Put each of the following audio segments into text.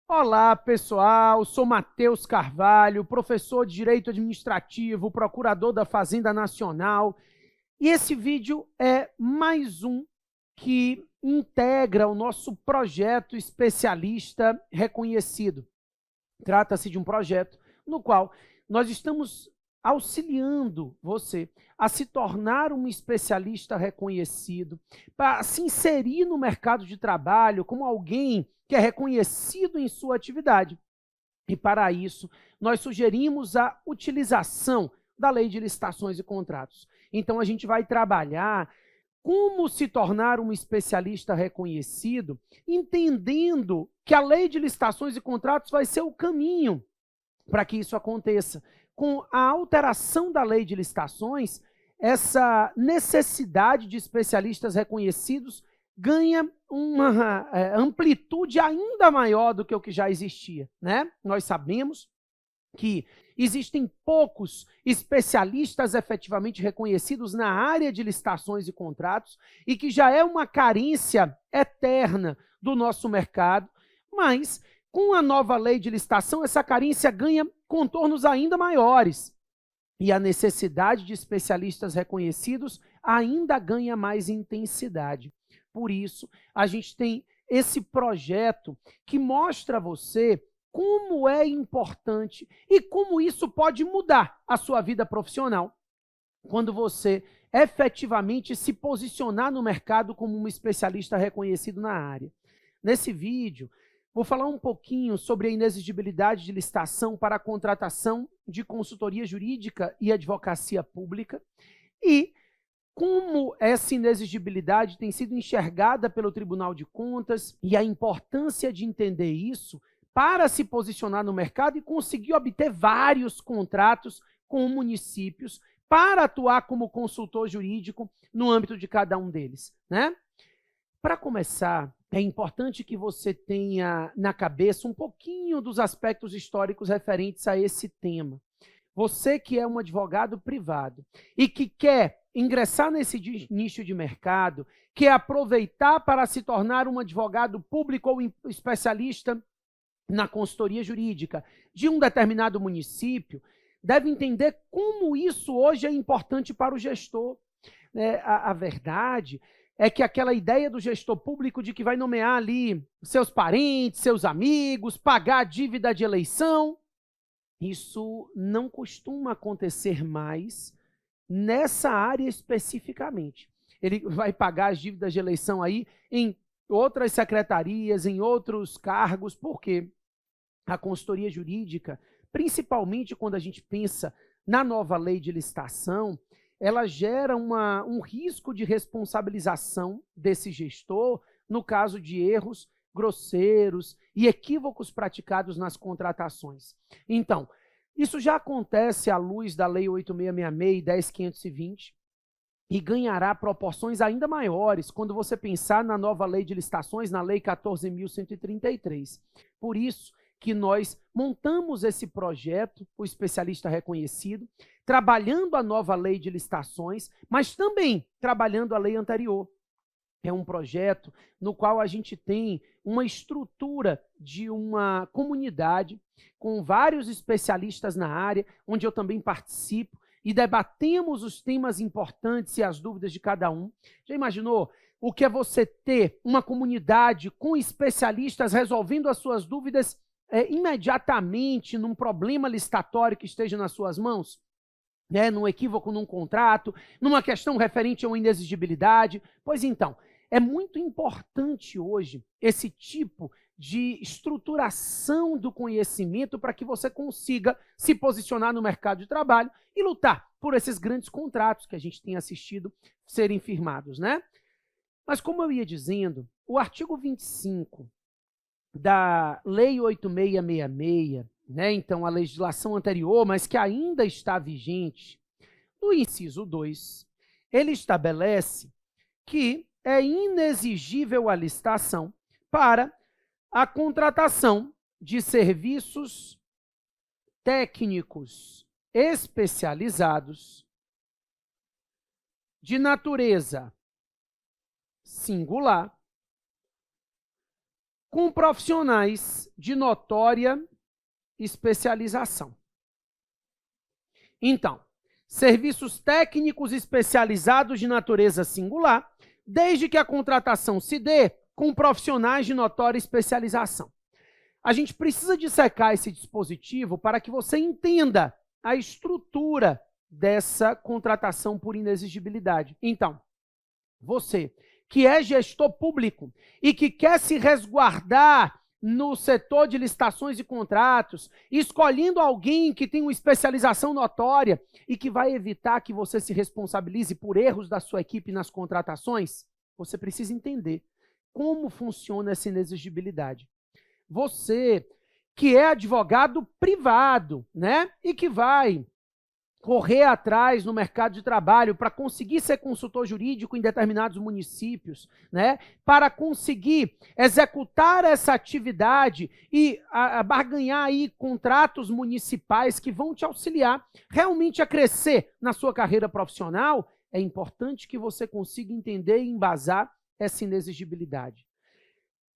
Olá, pessoal. Sou Matheus Carvalho, professor de Direito Administrativo, procurador da Fazenda Nacional. E esse vídeo é mais um que integra o nosso projeto especialista reconhecido. Trata-se de um projeto no qual nós estamos auxiliando você a se tornar um especialista reconhecido, para se inserir no mercado de trabalho como alguém que é reconhecido em sua atividade. E para isso, nós sugerimos a utilização da Lei de Licitações e Contratos. Então, a gente vai trabalhar como se tornar um especialista reconhecido, entendendo que a Lei de Licitações e Contratos vai ser o caminho para que isso aconteça. Com a alteração da Lei de Licitações, essa necessidade de especialistas reconhecidos ganha uma amplitude ainda maior do que o que já existia, né? Nós sabemos que existem poucos especialistas efetivamente reconhecidos na área de licitações e contratos e que já é uma carência eterna do nosso mercado, mas com a nova lei de licitação, essa carência ganha contornos ainda maiores e a necessidade de especialistas reconhecidos ainda ganha mais intensidade. Por isso, a gente tem esse projeto que mostra a você como é importante e como isso pode mudar a sua vida profissional quando você efetivamente se posicionar no mercado como um especialista reconhecido na área. Nesse vídeo, vou falar um pouquinho sobre a inexigibilidade de licitação para a contratação de consultoria jurídica e advocacia pública e como essa inexigibilidade tem sido enxergada pelo Tribunal de Contas e a importância de entender isso para se posicionar no mercado e conseguir obter vários contratos com municípios para atuar como consultor jurídico no âmbito de cada um deles, né? Para começar, é importante que você tenha na cabeça um pouquinho dos aspectos históricos referentes a esse tema. Você que é um advogado privado e que quer ingressar nesse nicho de mercado, quer aproveitar para se tornar um advogado público ou especialista na consultoria jurídica de um determinado município, deve entender como isso hoje é importante para o gestor. A verdade é que aquela ideia do gestor público de que vai nomear ali seus parentes, seus amigos, pagar a dívida de eleição, isso não costuma acontecer mais nessa área especificamente. Ele vai pagar as dívidas de eleição aí em outras secretarias, em outros cargos, por quê? A consultoria jurídica, principalmente quando a gente pensa na nova lei de licitação, ela gera um risco de responsabilização desse gestor no caso de erros grosseiros e equívocos praticados nas contratações. Então, isso já acontece à luz da Lei 8666 e 10520 e ganhará proporções ainda maiores quando você pensar na nova Lei de Licitações, na Lei 14.133. Por isso que nós montamos esse projeto, o especialista reconhecido, trabalhando a nova Lei de Licitações, mas também trabalhando a lei anterior. É um projeto no qual a gente tem uma estrutura de uma comunidade com vários especialistas na área, onde eu também participo, e debatemos os temas importantes e as dúvidas de cada um. Já imaginou o que é você ter uma comunidade com especialistas resolvendo as suas dúvidas imediatamente num problema licitatório que esteja nas suas mãos? Num equívoco num contrato, numa questão referente a uma inexigibilidade? Pois então, é muito importante hoje esse tipo de estruturação do conhecimento para que você consiga se posicionar no mercado de trabalho e lutar por esses grandes contratos que a gente tem assistido serem firmados, né? Mas como eu ia dizendo, o artigo 25 da Lei 8666, né, então a legislação anterior, mas que ainda está vigente, no inciso 2, ele estabelece que é inexigível a licitação para a contratação de serviços técnicos especializados de natureza singular, com profissionais de notória especialização. Então, serviços técnicos especializados de natureza singular, desde que a contratação se dê com profissionais de notória especialização. A gente precisa dissecar esse dispositivo para que você entenda a estrutura dessa contratação por inexigibilidade. Então, você que é gestor público e que quer se resguardar no setor de licitações e contratos, escolhendo alguém que tem uma especialização notória e que vai evitar que você se responsabilize por erros da sua equipe nas contratações, você precisa entender como funciona essa inexigibilidade. Você que é advogado privado, né, e que vai correr atrás no mercado de trabalho para conseguir ser consultor jurídico em determinados municípios, né? Para conseguir executar essa atividade e barganhar aí contratos municipais que vão te auxiliar realmente a crescer na sua carreira profissional, é importante que você consiga entender e embasar essa inexigibilidade.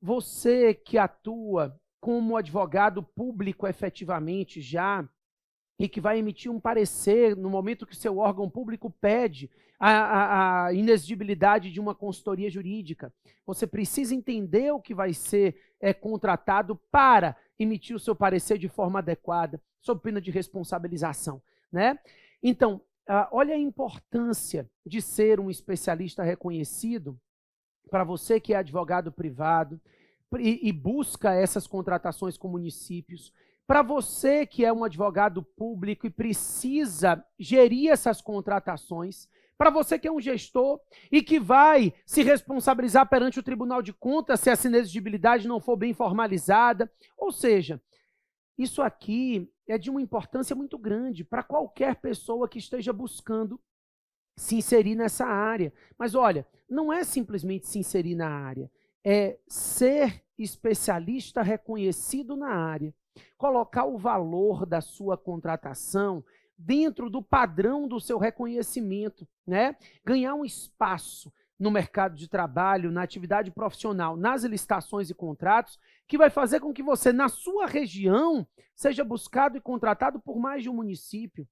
Você que atua como advogado público efetivamente já, e que vai emitir um parecer no momento que seu órgão público pede a inexigibilidade de uma consultoria jurídica. Você precisa entender o que vai ser contratado para emitir o seu parecer de forma adequada, sob pena de responsabilização, né? Então, olha a importância de ser um especialista reconhecido para você que é advogado privado e busca essas contratações com municípios. Para você que é um advogado público e precisa gerir essas contratações, para você que é um gestor e que vai se responsabilizar perante o Tribunal de Contas se essa inexigibilidade não for bem formalizada. Ou seja, isso aqui é de uma importância muito grande para qualquer pessoa que esteja buscando se inserir nessa área. Mas olha, não é simplesmente se inserir na área, é ser especialista reconhecido na área. Colocar o valor da sua contratação dentro do padrão do seu reconhecimento, né? Ganhar um espaço no mercado de trabalho, na atividade profissional, nas licitações e contratos, que vai fazer com que você, na sua região, seja buscado e contratado por mais de um município,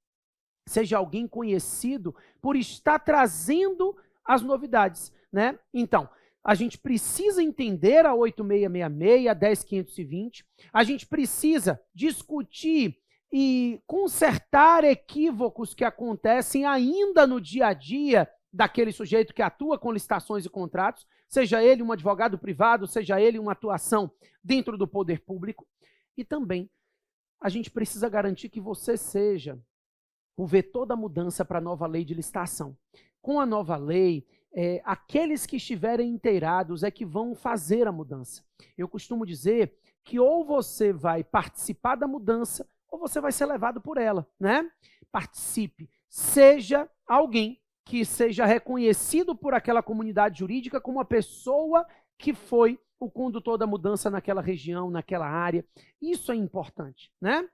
seja alguém conhecido por estar trazendo as novidades, né? Então, a gente precisa entender a 8666, a 10520, a gente precisa discutir e consertar equívocos que acontecem ainda no dia a dia daquele sujeito que atua com licitações e contratos, seja ele um advogado privado, seja ele uma atuação dentro do poder público. E também a gente precisa garantir que você seja o vetor da mudança para a nova lei de licitação. Com a nova lei, aqueles que estiverem inteirados é que vão fazer a mudança. Eu costumo dizer que ou você vai participar da mudança ou você vai ser levado por ela, né? Participe, seja alguém que seja reconhecido por aquela comunidade jurídica como a pessoa que foi o condutor da mudança naquela região, naquela área. Isso é importante, né?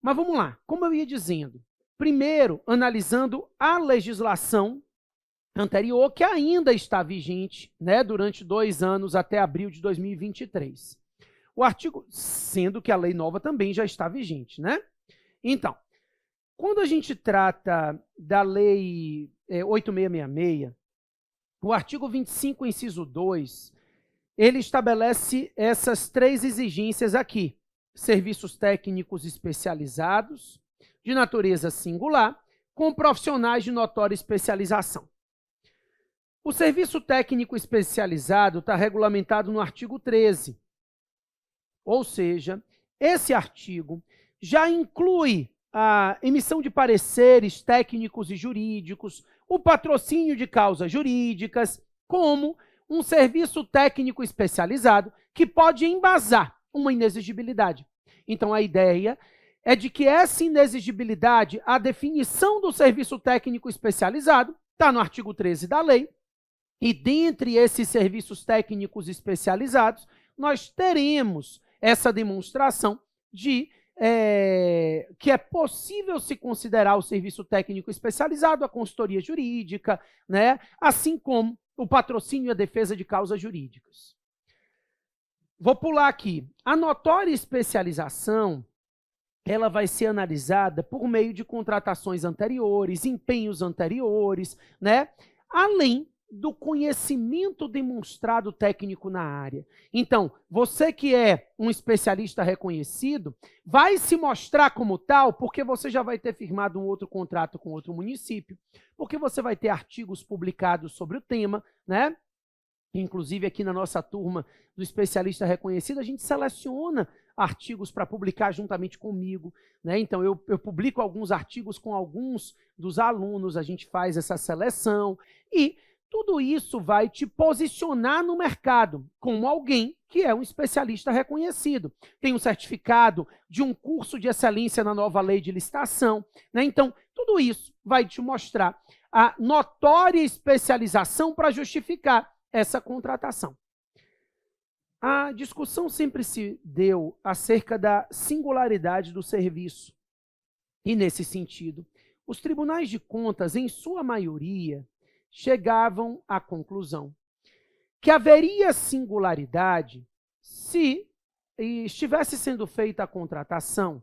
Mas vamos lá, como eu ia dizendo, primeiro analisando a legislação anterior, que ainda está vigente, né, durante 2 anos, até abril de 2023. O artigo, sendo que a lei nova também já está vigente, né? Então, quando a gente trata da lei 8666, o artigo 25, inciso 2, ele estabelece essas 3 exigências aqui: serviços técnicos especializados, de natureza singular, com profissionais de notória especialização. O serviço técnico especializado está regulamentado no artigo 13. Ou seja, esse artigo já inclui a emissão de pareceres técnicos e jurídicos, o patrocínio de causas jurídicas, como um serviço técnico especializado que pode embasar uma inexigibilidade. Então, a ideia é de que essa inexigibilidade, a definição do serviço técnico especializado, está no artigo 13 da lei, e dentre esses serviços técnicos especializados, nós teremos essa demonstração de que é possível se considerar o serviço técnico especializado, a consultoria jurídica, né, assim como o patrocínio e a defesa de causas jurídicas. Vou pular aqui. A notória especialização, ela vai ser analisada por meio de contratações anteriores, empenhos anteriores, né? Além do conhecimento demonstrado técnico na área. Então, você que é um especialista reconhecido, vai se mostrar como tal porque você já vai ter firmado um outro contrato com outro município, porque você vai ter artigos publicados sobre o tema, né? Inclusive, aqui na nossa turma do especialista reconhecido, a gente seleciona artigos para publicar juntamente comigo, né? Então, eu publico alguns artigos com alguns dos alunos, a gente faz essa seleção e tudo isso vai te posicionar no mercado como alguém que é um especialista reconhecido. Tem um certificado de um curso de excelência na nova lei de licitação, né? Então, tudo isso vai te mostrar a notória especialização para justificar essa contratação. A discussão sempre se deu acerca da singularidade do serviço. E, nesse sentido, os tribunais de contas, em sua maioria, chegavam à conclusão que haveria singularidade se estivesse sendo feita a contratação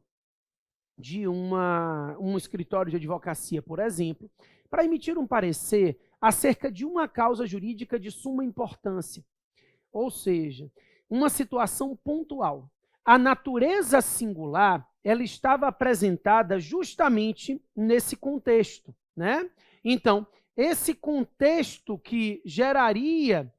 de um escritório de advocacia, por exemplo, para emitir um parecer acerca de uma causa jurídica de suma importância, ou seja, uma situação pontual. A natureza singular, ela estava apresentada justamente nesse contexto, né? Então, esse contexto que geraria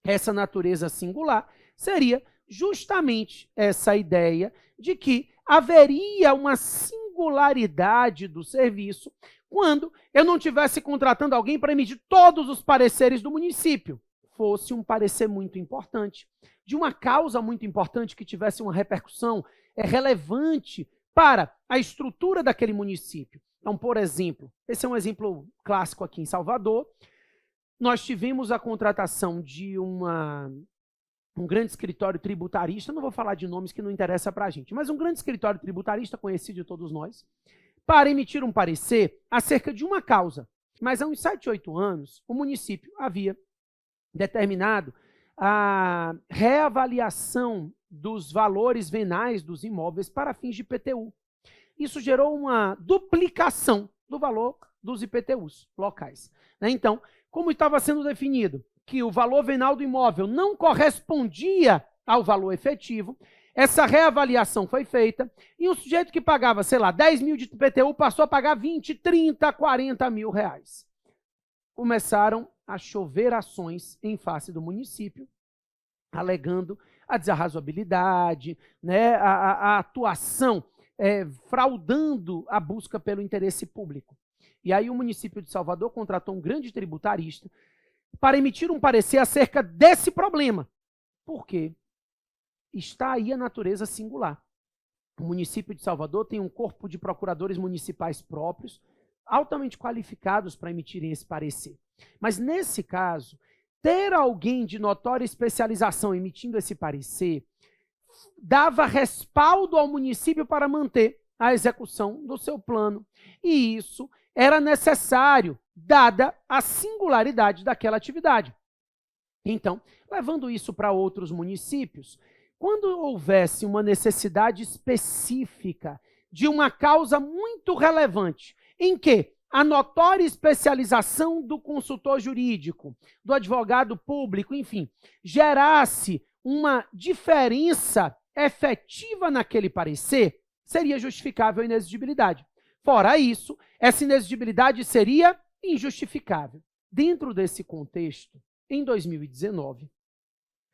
essa natureza singular seria justamente essa ideia de que haveria uma singularidade do serviço quando eu não estivesse contratando alguém para emitir todos os pareceres do município. Fosse um parecer muito importante, de uma causa muito importante que tivesse uma repercussão relevante para a estrutura daquele município. Então, por exemplo, esse é um exemplo clássico aqui em Salvador, nós tivemos a contratação de um grande escritório tributarista, não vou falar de nomes que não interessa para a gente, mas um grande escritório tributarista conhecido de todos nós, para emitir um parecer acerca de uma causa. Mas há uns 7, 8 anos, o município havia determinado a reavaliação dos valores venais dos imóveis para fins de IPTU. Isso gerou uma duplicação do valor dos IPTUs locais. Então, como estava sendo definido que o valor venal do imóvel não correspondia ao valor efetivo, essa reavaliação foi feita e um sujeito que pagava, sei lá, 10 mil de IPTU passou a pagar 20, 30, 40 mil reais. Começaram a chover ações em face do município, alegando a desarrazoabilidade, né, a atuação fraudando a busca pelo interesse público. E aí o município de Salvador contratou um grande tributarista para emitir um parecer acerca desse problema. Por quê? Está aí a natureza singular. O município de Salvador tem um corpo de procuradores municipais próprios, altamente qualificados para emitirem esse parecer. Mas, nesse caso, ter alguém de notória especialização emitindo esse parecer dava respaldo ao município para manter a execução do seu plano. E isso era necessário, dada a singularidade daquela atividade. Então, levando isso para outros municípios, quando houvesse uma necessidade específica de uma causa muito relevante, em que a notória especialização do consultor jurídico, do advogado público, enfim, gerasse uma diferença efetiva naquele parecer, seria justificável a inexigibilidade. Fora isso, essa inexigibilidade seria injustificável. Dentro desse contexto, em 2019,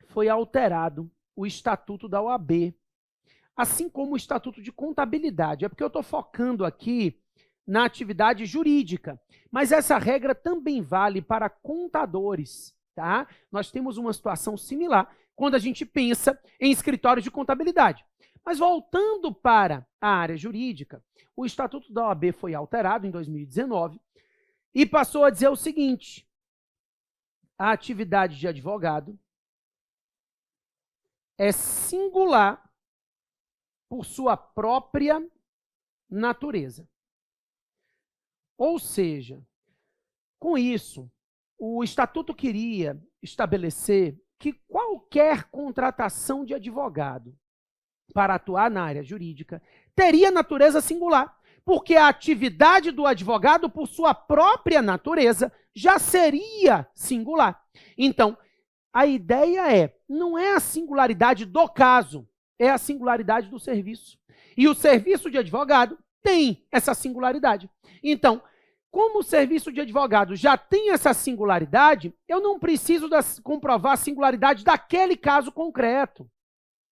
foi alterado o Estatuto da OAB, assim como o Estatuto de Contabilidade. É porque eu estou focando aqui na atividade jurídica, mas essa regra também vale para contadores, tá? Nós temos uma situação similar quando a gente pensa em escritórios de contabilidade. Mas voltando para a área jurídica, o Estatuto da OAB foi alterado em 2019 e passou a dizer o seguinte: a atividade de advogado é singular por sua própria natureza. Ou seja, com isso, o Estatuto queria estabelecer que qualquer contratação de advogado para atuar na área jurídica teria natureza singular, porque a atividade do advogado, por sua própria natureza, já seria singular. Então, a ideia não é a singularidade do caso, é a singularidade do serviço. E o serviço de advogado tem essa singularidade. Então, como o serviço de advogado já tem essa singularidade, eu não preciso comprovar a singularidade daquele caso concreto.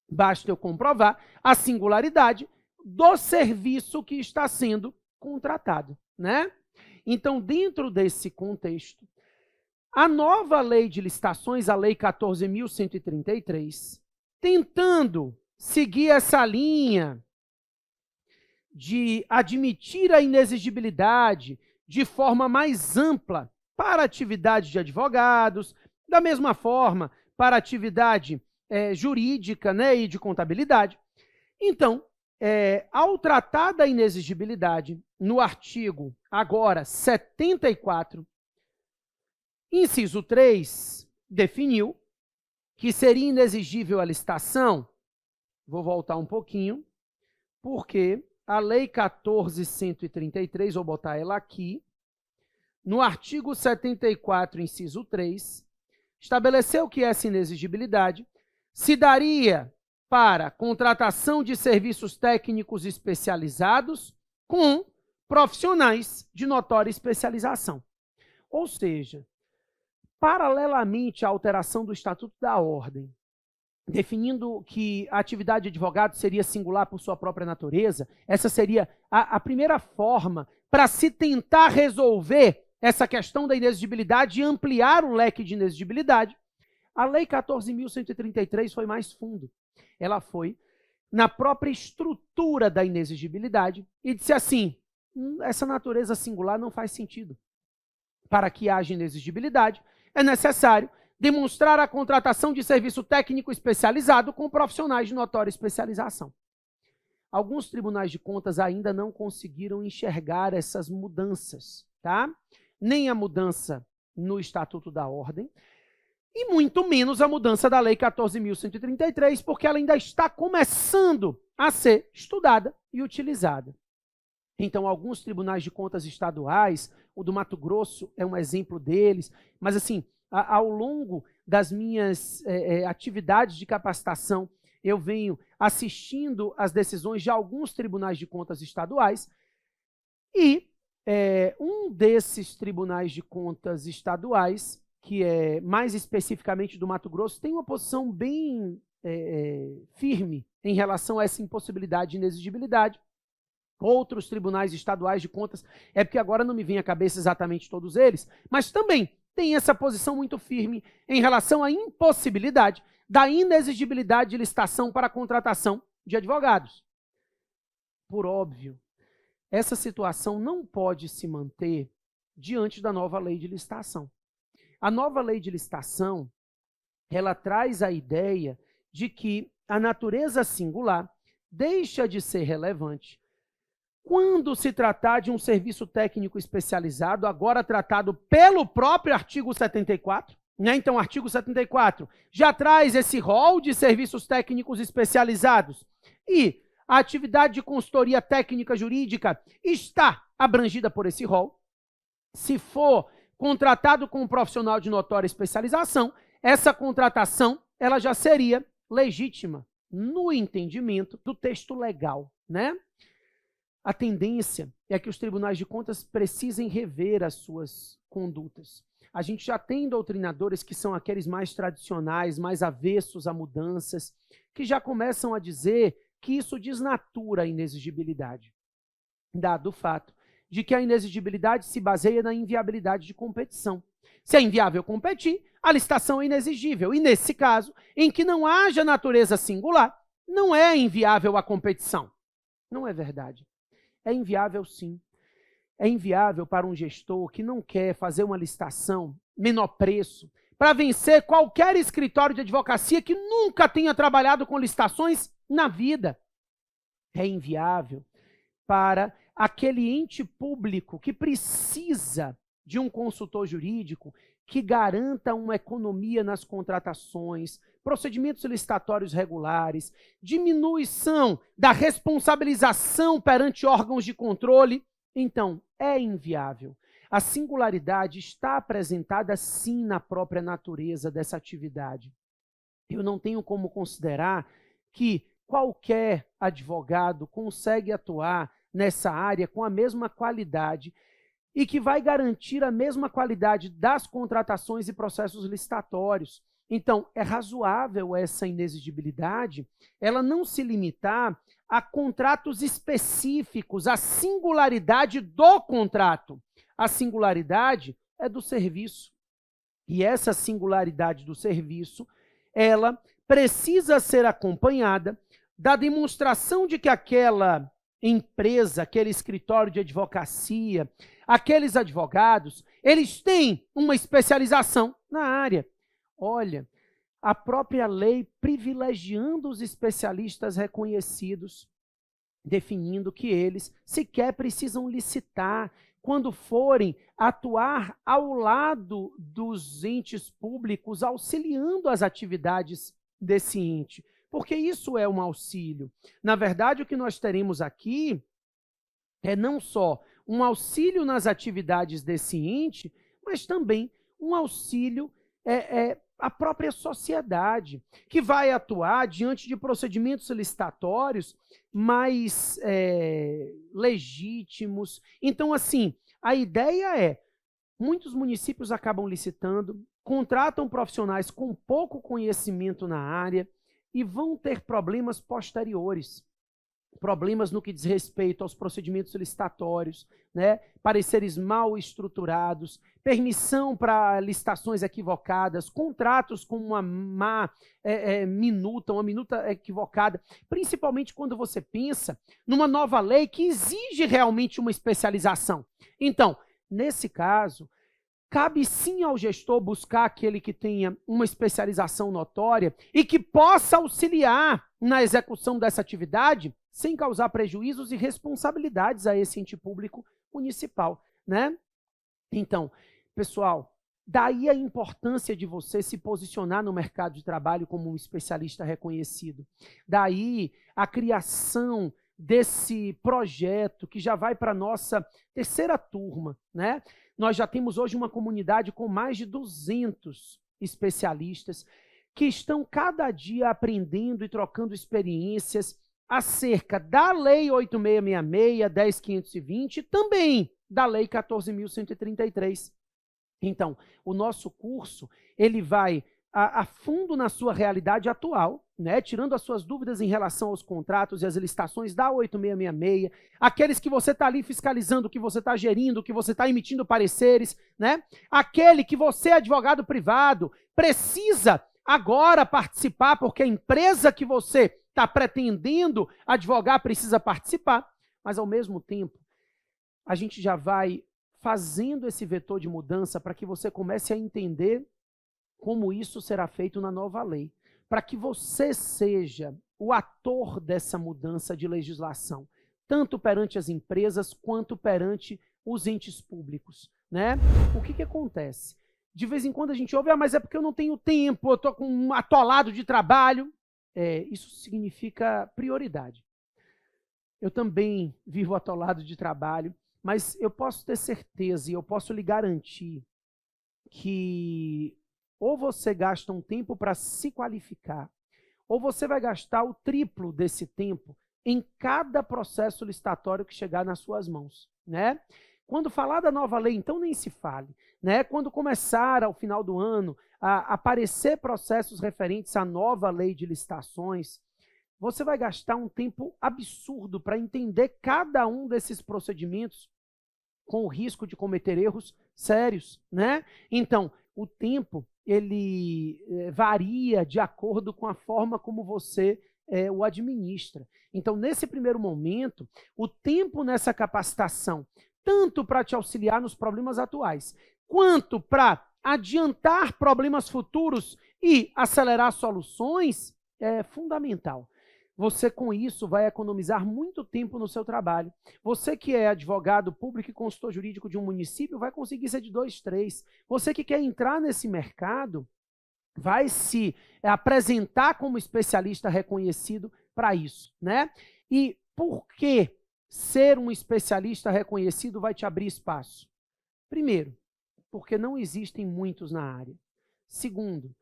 Basta eu comprovar a singularidade do serviço que está sendo contratado, né? Então, dentro desse contexto, a nova lei de licitações, a Lei 14.133, tentando seguir essa linha de admitir a inexigibilidade de forma mais ampla para a atividade de advogados, da mesma forma para a atividade jurídica, né, e de contabilidade. Então, ao tratar da inexigibilidade, no artigo agora 74, inciso 3, definiu que seria inexigível a licitação. Vou voltar um pouquinho, porque a Lei 14.133, vou botar ela aqui, no artigo 74, inciso 3, estabeleceu que essa inexigibilidade se daria para contratação de serviços técnicos especializados com profissionais de notória especialização. Ou seja, paralelamente à alteração do Estatuto da Ordem, definindo que a atividade de advogado seria singular por sua própria natureza, essa seria a primeira forma para se tentar resolver essa questão da inexigibilidade e ampliar o leque de inexigibilidade. A Lei 14.133 foi mais fundo. Ela foi na própria estrutura da inexigibilidade e disse assim, essa natureza singular não faz sentido. Para que haja inexigibilidade, é necessário demonstrar a contratação de serviço técnico especializado com profissionais de notória especialização. Alguns tribunais de contas ainda não conseguiram enxergar essas mudanças, tá? Nem a mudança no Estatuto da Ordem, e muito menos a mudança da Lei 14.133, porque ela ainda está começando a ser estudada e utilizada. Então, alguns tribunais de contas estaduais, o do Mato Grosso é um exemplo deles, mas assim, ao longo das minhas atividades de capacitação, eu venho assistindo às decisões de alguns tribunais de contas estaduais, e um desses tribunais de contas estaduais, que é mais especificamente do Mato Grosso, tem uma posição bem firme em relação a essa impossibilidade de inexigibilidade. Outros tribunais estaduais de contas, porque agora não me vem à cabeça exatamente todos eles, mas também tem essa posição muito firme em relação à impossibilidade da inexigibilidade de licitação para a contratação de advogados. Por óbvio, essa situação não pode se manter diante da nova lei de licitação. A nova lei de licitação, ela traz a ideia de que a natureza singular deixa de ser relevante quando se tratar de um serviço técnico especializado, agora tratado pelo próprio artigo 74, né? Então, o artigo 74 já traz esse rol de serviços técnicos especializados e a atividade de consultoria técnica jurídica está abrangida por esse rol. Se for contratado com um profissional de notória especialização, essa contratação ela já seria legítima no entendimento do texto legal, né? A tendência é que os tribunais de contas precisem rever as suas condutas. A gente já tem doutrinadores que são aqueles mais tradicionais, mais avessos a mudanças, que já começam a dizer que isso desnatura a inexigibilidade, dado o fato de que a inexigibilidade se baseia na inviabilidade de competição. Se é inviável competir, a licitação é inexigível. E nesse caso, em que não haja natureza singular, não é inviável a competição. Não é verdade. É inviável, sim. É inviável para um gestor que não quer fazer uma licitação menor preço para vencer qualquer escritório de advocacia que nunca tenha trabalhado com licitações na vida. É inviável para aquele ente público que precisa de um consultor jurídico que garanta uma economia nas contratações, procedimentos licitatórios regulares, diminuição da responsabilização perante órgãos de controle. Então, é inviável. A singularidade está apresentada, sim, na própria natureza dessa atividade. Eu não tenho como considerar que qualquer advogado consegue atuar nessa área com a mesma qualidade e que vai garantir a mesma qualidade das contratações e processos licitatórios. Então, é razoável essa inexigibilidade, ela não se limitar a contratos específicos, a singularidade do contrato. A singularidade é do serviço. E essa singularidade do serviço, ela precisa ser acompanhada da demonstração de que aquela empresa, aquele escritório de advocacia, aqueles advogados, eles têm uma especialização na área. Olha, a própria lei privilegiando os especialistas reconhecidos, definindo que eles sequer precisam licitar quando forem atuar ao lado dos entes públicos, auxiliando as atividades desse ente, porque isso é um auxílio. Na verdade, o que nós teremos aqui é não só um auxílio nas atividades desse ente, mas também um auxílio à própria sociedade, que vai atuar diante de procedimentos licitatórios mais legítimos. Então, assim, a ideia é, muitos municípios acabam licitando, contratam profissionais com pouco conhecimento na área e vão ter problemas posteriores. Problemas no que diz respeito aos procedimentos licitatórios, né? Pareceres mal estruturados, permissão para licitações equivocadas, contratos com uma má minuta, uma minuta equivocada, principalmente quando você pensa numa nova lei que exige realmente uma especialização. Então, nesse caso, cabe sim ao gestor buscar aquele que tenha uma especialização notória e que possa auxiliar na execução dessa atividade sem causar prejuízos e responsabilidades a esse ente público municipal, né? Então, pessoal, daí a importância de você se posicionar no mercado de trabalho como um especialista reconhecido. Daí a criação desse projeto que já vai para a nossa terceira turma, né? Nós já temos hoje uma comunidade com mais de 200 especialistas que estão cada dia aprendendo e trocando experiências acerca da Lei 8666, 10.520 e também da Lei 14.133. Então, o nosso curso, ele vai a fundo na sua realidade atual, né? Tirando as suas dúvidas em relação aos contratos e às licitações da 8666, aqueles que você está ali fiscalizando, que você está gerindo, que você está emitindo pareceres, né? Aquele que você, advogado privado, precisa agora participar, porque a empresa que você está pretendendo advogar precisa participar, mas ao mesmo tempo, a gente já vai fazendo esse vetor de mudança para que você comece a entender como isso será feito na nova lei, para que você seja o ator dessa mudança de legislação, tanto perante as empresas quanto perante os entes públicos, né? O que acontece? De vez em quando a gente ouve, mas é porque eu não tenho tempo, eu estou com um atolado de trabalho. Isso significa prioridade. Eu também vivo atolado de trabalho, mas eu posso ter certeza e eu posso lhe garantir que ou você gasta um tempo para se qualificar, ou você vai gastar o triplo desse tempo em cada processo licitatório que chegar nas suas mãos, né? Quando falar da nova lei, então nem se fale, né? Quando começar ao final do ano a aparecer processos referentes à nova lei de licitações, você vai gastar um tempo absurdo para entender cada um desses procedimentos com o risco de cometer erros sérios, né? Então, o tempo, ele varia de acordo com a forma como você o administra. Então, nesse primeiro momento, o tempo nessa capacitação, tanto para te auxiliar nos problemas atuais, quanto para adiantar problemas futuros e acelerar soluções, é fundamental. você com isso vai economizar muito tempo no seu trabalho. Você que é advogado público e consultor jurídico de um município vai conseguir ser de 2, 3. Você que quer entrar nesse mercado vai se apresentar como especialista reconhecido para isso, né? E por que ser um especialista reconhecido vai te abrir espaço? Primeiro, porque não existem muitos na área. Segundo,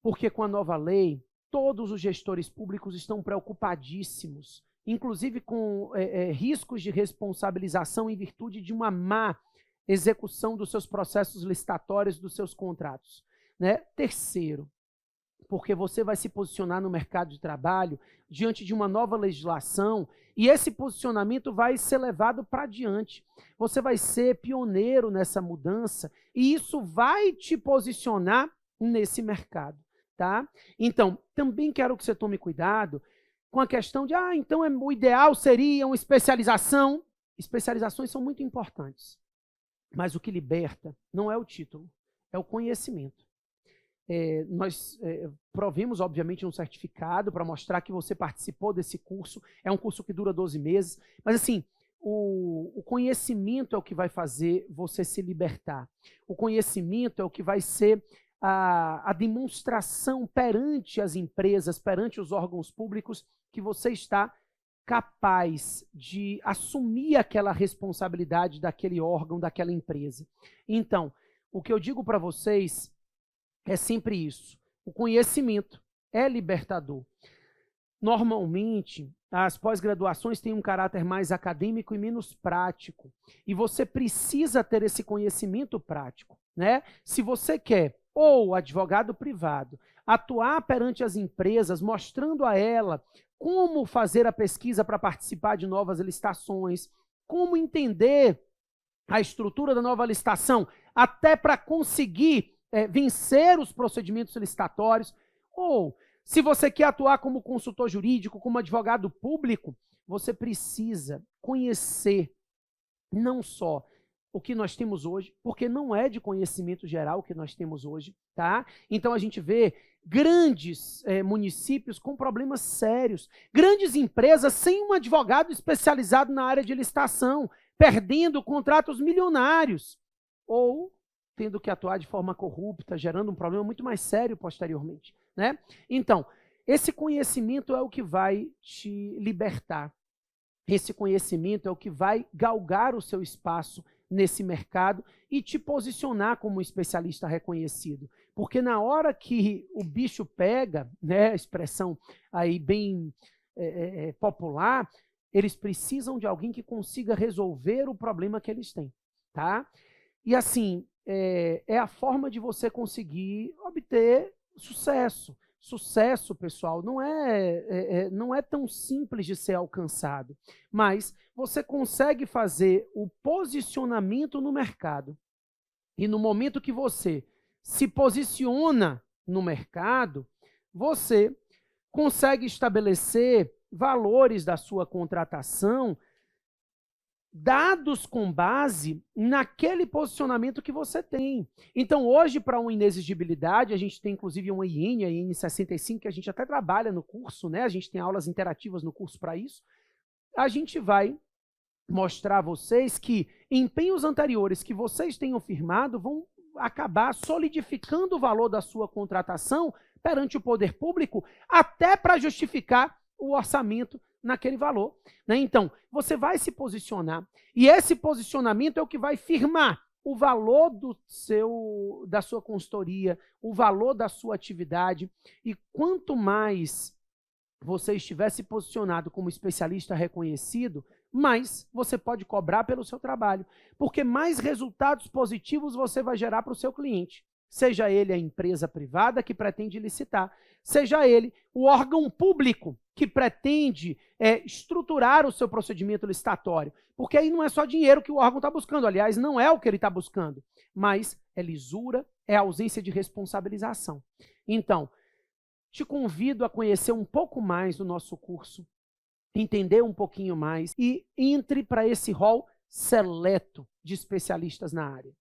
porque com a nova lei, todos os gestores públicos estão preocupadíssimos, inclusive com riscos de responsabilização em virtude de uma má execução dos seus processos licitatórios, dos seus contratos, né? Terceiro, porque você vai se posicionar no mercado de trabalho diante de uma nova legislação e esse posicionamento vai ser levado para adiante. Você vai ser pioneiro nessa mudança e isso vai te posicionar nesse mercado, tá? Então, também quero que você tome cuidado com a questão de, então o ideal seria uma especialização. Especializações são muito importantes, mas o que liberta não é o título, é o conhecimento. Nós provemos, obviamente, um certificado para mostrar que você participou desse curso. É um curso que dura 12 meses. Mas, assim, o conhecimento é o que vai fazer você se libertar. O conhecimento é o que vai ser a demonstração perante as empresas, perante os órgãos públicos, que você está capaz de assumir aquela responsabilidade daquele órgão, daquela empresa. Então, o que eu digo para vocês é sempre isso. O conhecimento é libertador. Normalmente, as pós-graduações têm um caráter mais acadêmico e menos prático. E você precisa ter esse conhecimento prático, né? Se você quer, ou advogado privado, atuar perante as empresas, mostrando a ela como fazer a pesquisa para participar de novas licitações, como entender a estrutura da nova licitação, até para conseguir vencer os procedimentos licitatórios, ou se você quer atuar como consultor jurídico, como advogado público, você precisa conhecer não só o que nós temos hoje, porque não é de conhecimento geral o que nós temos hoje, tá? Então a gente vê grandes municípios com problemas sérios, grandes empresas sem um advogado especializado na área de licitação, perdendo contratos milionários, ou tendo que atuar de forma corrupta, gerando um problema muito mais sério posteriormente, né? Então, esse conhecimento é o que vai te libertar. Esse conhecimento é o que vai galgar o seu espaço nesse mercado e te posicionar como um especialista reconhecido. Porque na hora que o bicho pega, né, expressão aí bem popular, eles precisam de alguém que consiga resolver o problema que eles têm, tá? E assim, é a forma de você conseguir obter sucesso. Sucesso, pessoal, não é tão simples de ser alcançado, mas você consegue fazer o posicionamento no mercado. E no momento que você se posiciona no mercado, você consegue estabelecer valores da sua contratação dados com base naquele posicionamento que você tem. Então, hoje, para uma inexigibilidade, a gente tem inclusive uma IN, a IN 65, que a gente até trabalha no curso, né? A gente tem aulas interativas no curso para isso. A gente vai mostrar a vocês que empenhos anteriores que vocês tenham firmado vão acabar solidificando o valor da sua contratação perante o poder público, até para justificar o orçamento naquele valor, né? Então, você vai se posicionar, e esse posicionamento é o que vai firmar o valor da sua consultoria, o valor da sua atividade, e quanto mais você estiver se posicionado como especialista reconhecido, mais você pode cobrar pelo seu trabalho, porque mais resultados positivos você vai gerar para o seu cliente. Seja ele a empresa privada que pretende licitar, seja ele o órgão público que pretende estruturar o seu procedimento licitatório. Porque aí não é só dinheiro que o órgão está buscando, aliás, não é o que ele está buscando, mas é lisura, é ausência de responsabilização. Então, te convido a conhecer um pouco mais do nosso curso, entender um pouquinho mais e entre para esse hall seleto de especialistas na área.